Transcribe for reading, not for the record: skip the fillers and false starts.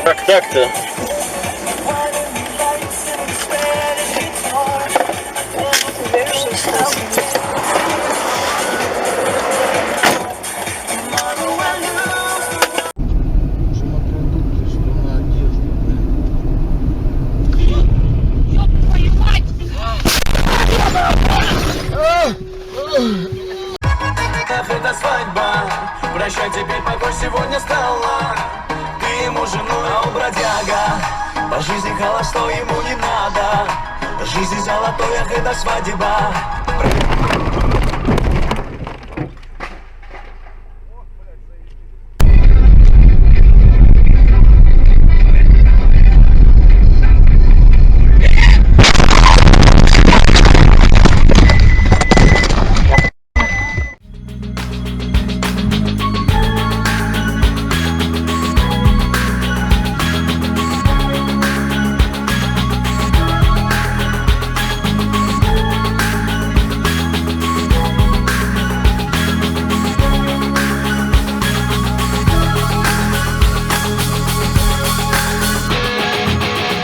Как так-то? Это свадьба, прощай, теперь покой сегодня стала. Ты ему женой, а он бродяга. По жизни холостой ему не надо. Жизнь золотой, ах, это свадьба.